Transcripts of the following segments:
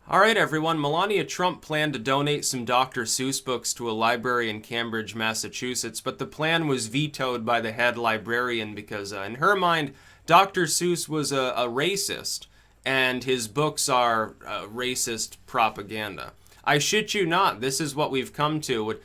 All right, everyone. Melania Trump planned to donate some Dr. Seuss books to a library in Cambridge, Massachusetts, but the plan was vetoed by the head librarian because, in her mind, Dr. Seuss was a racist, and his books are racist propaganda. I shit you not. This is what we've come to.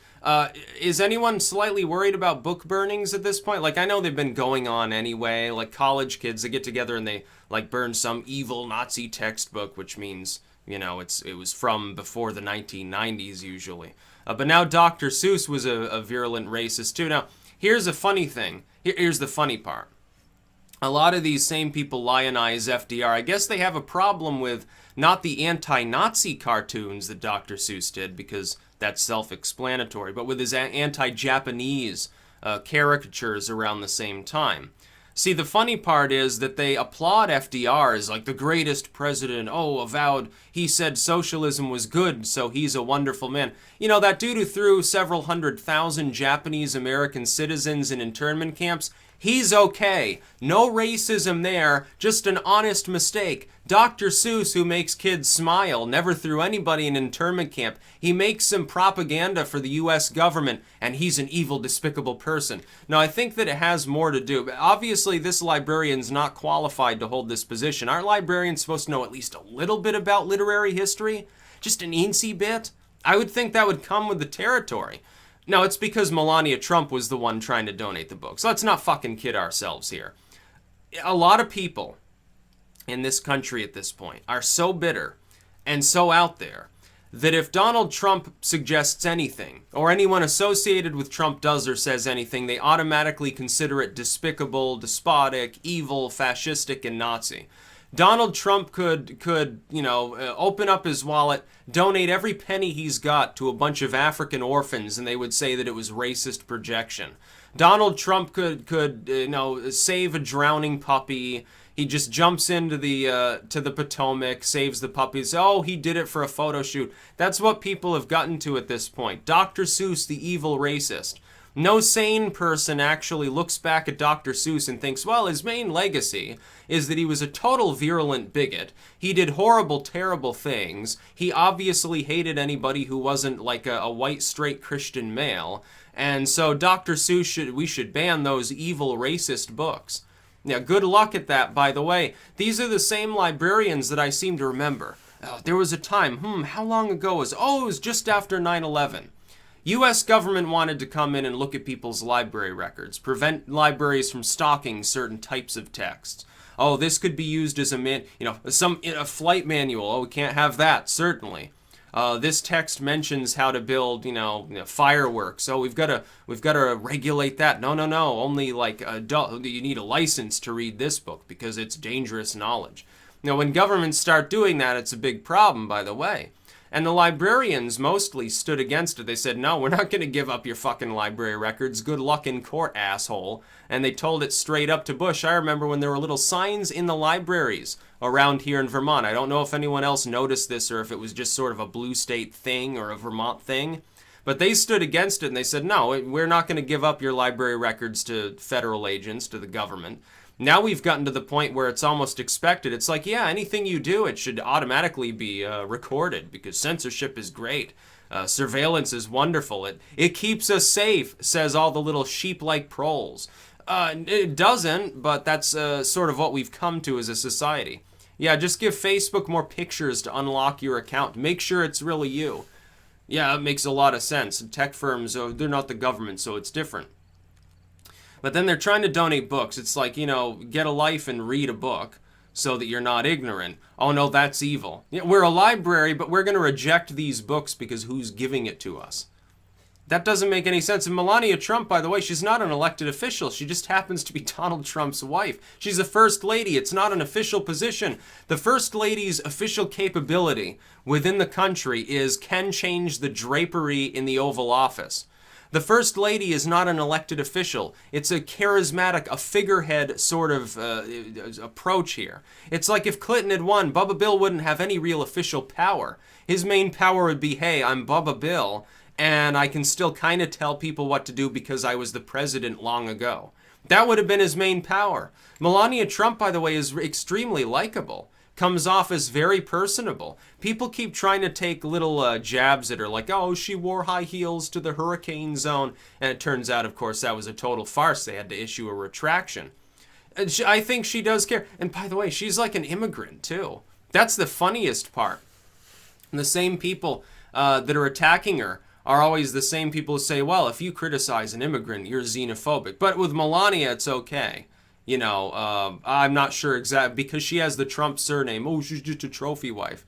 Is anyone slightly worried about book burnings at this point? Like, I know they've been going on anyway. Like, college kids, they get together and they, like, burn some evil Nazi textbook, which means, you know, it was from before the 1990s usually. But now Dr. Seuss was a virulent racist too. Now, here's a funny thing. Here's the funny part. A lot of these same people lionize FDR. I guess they have a problem with not the anti-Nazi cartoons that Dr. Seuss did, because that's self-explanatory, but with his anti-Japanese caricatures around the same time. See, the funny part is that they applaud FDR as like the greatest president. Oh, avowed, he said socialism was good, so he's a wonderful man. You know, that dude who threw several 100,000 Japanese American citizens in internment camps, he's okay. No racism there, just an honest mistake. Dr. Seuss, who makes kids smile, never threw anybody in internment camp. He makes some propaganda for the U.S. government, and he's an evil, despicable person. Now, I think that it has more to do. Obviously, this librarian's not qualified to hold this position. Aren't librarians supposed to know at least a little bit about literary history? Just an eensy bit? I would think that would come with the territory. No, it's because Melania Trump was the one trying to donate the books. Let's not fucking kid ourselves here. A lot of people in this country at this point are so bitter and so out there that if Donald Trump suggests anything, or anyone associated with Trump does or says anything, they automatically consider it despicable, despotic, evil, fascistic, and Nazi. Donald Trump could open up his wallet, donate every penny he's got to a bunch of African orphans, and they would say that it was racist projection. Donald Trump could save a drowning puppy. He just jumps into the Potomac, saves the puppies. Oh, he did it for a photo shoot. That's what people have gotten to at this point. Dr. Seuss, the evil racist. No sane person actually looks back at Dr. Seuss and thinks, well, his main legacy is that he was a total virulent bigot. He did horrible, terrible things. He obviously hated anybody who wasn't like a white, straight Christian male. And so Dr. Seuss, we should ban those evil, racist books. Now, good luck at that, by the way. These are the same librarians that I seem to remember. There was a time, how long ago was it? Oh, it was just after 9/11. U.S. government wanted to come in and look at people's library records, prevent libraries from stocking certain types of texts. Oh, this could be used as a flight manual. Oh, we can't have that, certainly. This text mentions how to build, fireworks. Oh, we've got to regulate that. No. Only like you need a license to read this book because it's dangerous knowledge. Now, when governments start doing that, it's a big problem, by the way. And the librarians mostly stood against it. They said, no, we're not going to give up your fucking library records. Good luck in court, asshole. And they told it straight up to Bush. I remember when there were little signs in the libraries around here in Vermont. I don't know if anyone else noticed this or if it was just sort of a blue state thing or a Vermont thing. But they stood against it and they said, no, we're not going to give up your library records to federal agents, to the government. Now we've gotten to the point where it's almost expected. It's like, yeah, anything you do, it should automatically be recorded because censorship is great. Surveillance is wonderful. It keeps us safe, says all the little sheep-like proles. It doesn't, but that's sort of what we've come to as a society. Yeah, just give Facebook more pictures to unlock your account. Make sure it's really you. Yeah, it makes a lot of sense. Tech firms, they're not the government, so it's different. But then they're trying to donate books. It's like, get a life and read a book so that you're not ignorant. Oh, no, that's evil. Yeah, we're a library, but we're going to reject these books because who's giving it to us? That doesn't make any sense. And Melania Trump, by the way, she's not an elected official. She just happens to be Donald Trump's wife. She's a first lady. It's not an official position. The first lady's official capability within the country can change the drapery in the Oval Office. The First Lady is not an elected official. It's a charismatic, a figurehead sort of approach here. It's like if Clinton had won, Bubba Bill wouldn't have any real official power. His main power would be, hey, I'm Bubba Bill, and I can still kind of tell people what to do because I was the president long ago. That would have been his main power. Melania Trump, by the way, is extremely likable. comes off as very personable. People keep trying to take little jabs at her, like, oh, she wore high heels to the hurricane zone. And it turns out, of course, that was a total farce. They had to issue a retraction. I think she does care. And by the way, she's like an immigrant, too. That's the funniest part. And the same people that are attacking her are always the same people who say, well, if you criticize an immigrant, you're xenophobic. But with Melania, it's okay. You know, I'm not sure exactly, because she has the Trump surname. Oh, she's just a trophy wife.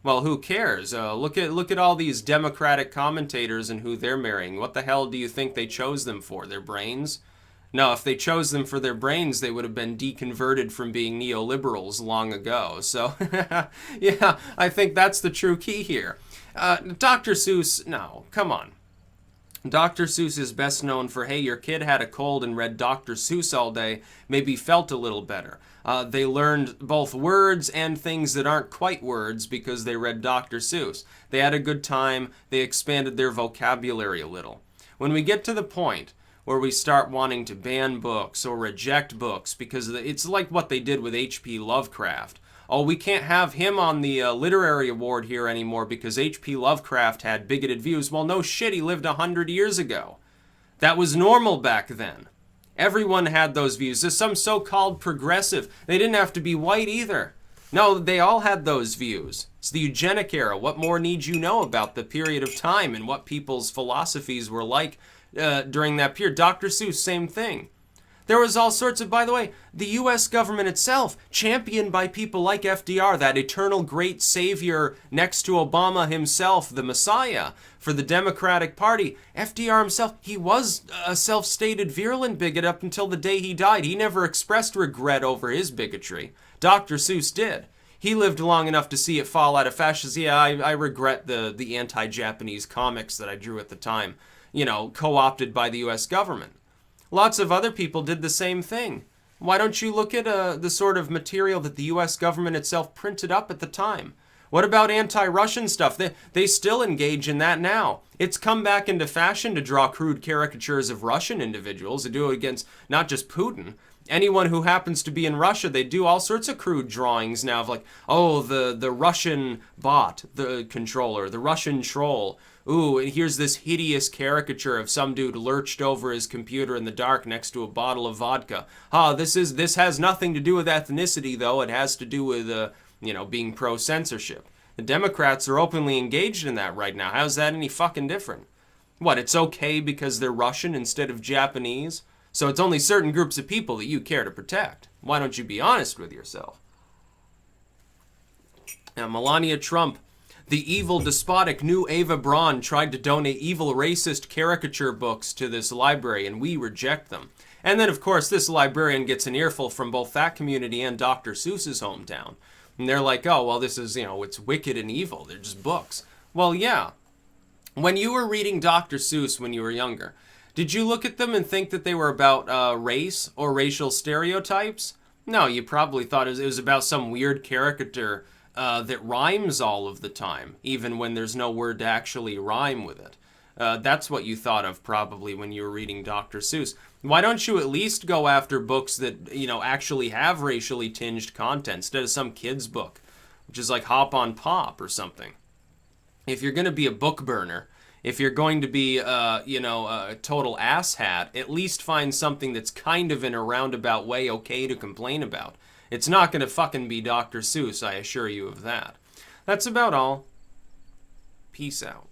Well, who cares? Look at all these Democratic commentators and who they're marrying. What the hell do you think they chose them for? Their brains? No, if they chose them for their brains, they would have been deconverted from being neoliberals long ago. So, yeah, I think that's the true key here. Dr. Seuss, no, come on. Dr. Seuss is best known for, hey, your kid had a cold and read Dr. Seuss all day, maybe felt a little better. They learned both words and things that aren't quite words because they read Dr. Seuss. They had a good time. They expanded their vocabulary a little. When we get to the point where we start wanting to ban books or reject books, because it's like what they did with H.P. Lovecraft. Oh, we can't have him on the literary award here anymore because H.P. Lovecraft had bigoted views. Well, no shit, he lived 100 years ago. That was normal back then. Everyone had those views. There's some so-called progressive. They didn't have to be white either. No, they all had those views. It's the eugenic era. What more need you know about the period of time and what people's philosophies were like during that period? Dr. Seuss, same thing. There was all sorts of, by the way, the U.S. government itself, championed by people like FDR, that eternal great savior next to Obama himself, the Messiah for the Democratic Party. FDR himself, he was a self-stated virulent bigot up until the day he died. He never expressed regret over his bigotry. Dr. Seuss did. He lived long enough to see it fall out of fashion. Yeah, I regret the anti-Japanese comics that I drew at the time, you know, co-opted by the U.S. government. Lots of other people did the same thing. Why don't you look at the sort of material that the U.S. government itself printed up at the time? What about anti-Russian stuff? They still engage in that now. It's come back into fashion to draw crude caricatures of Russian individuals. They do it against not just Putin. Anyone who happens to be in Russia, they do all sorts of crude drawings now of like, oh, the Russian bot, the controller, the Russian troll. Ooh, and here's this hideous caricature of some dude lurched over his computer in the dark next to a bottle of vodka. This has nothing to do with ethnicity, though. It has to do with, being pro-censorship. The Democrats are openly engaged in that right now. How's that any fucking different? What, it's okay because they're Russian instead of Japanese? So it's only certain groups of people that you care to protect. Why don't you be honest with yourself? Now, Melania Trump, the evil, despotic new Eva Braun, tried to donate evil, racist caricature books to this library, and we reject them. And then, of course, this librarian gets an earful from both that community and Dr. Seuss's hometown. And they're like, oh, well, this is, it's wicked and evil. They're just books. Well, yeah. When you were reading Dr. Seuss when you were younger, did you look at them and think that they were about race or racial stereotypes? No, you probably thought it was about some weird caricature that rhymes all of the time, even when there's no word to actually rhyme with it. That's what you thought of probably when you were reading Dr. Seuss. Why don't you at least go after books that, actually have racially tinged content instead of some kid's book, which is like Hop on Pop or something? If you're going to be a book burner, if you're going to be, a total asshat, at least find something that's kind of in a roundabout way okay to complain about. It's not going to fucking be Dr. Seuss, I assure you of that. That's about all. Peace out.